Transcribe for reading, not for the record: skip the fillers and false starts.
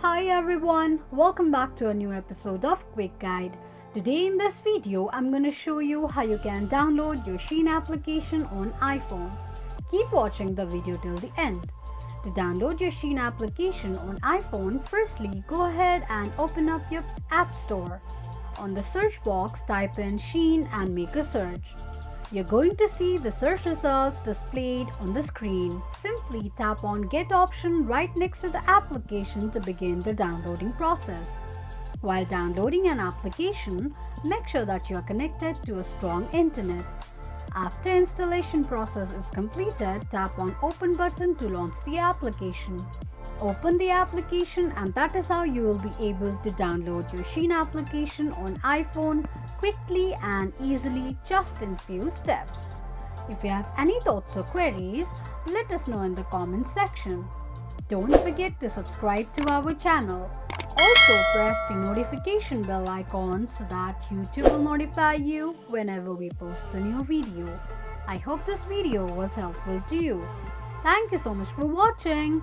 Hi everyone, welcome back to a new episode of Quick Guide. Today in this video, I'm going to show you how you can download your Shein application on iPhone. Keep watching the video till the end. To download your Shein application on iPhone, firstly go ahead and open up your App Store. On the search box, type in Shein and make a search. You're going to see the search results displayed on the screen. Simply tap on Get option right next to the application to begin the downloading process. While downloading an application, make sure that you are connected to a strong internet. After installation process is completed, tap on Open button to launch the application. Open the application and that is how you will be able to download your Shein application on iPhone quickly and easily just in few steps. If you have any thoughts or queries, let us know in the comment section. Don't forget to subscribe to our channel. Also press the notification bell icon so that YouTube will notify you whenever we post a new video. I hope this video was helpful to you. Thank you so much for watching.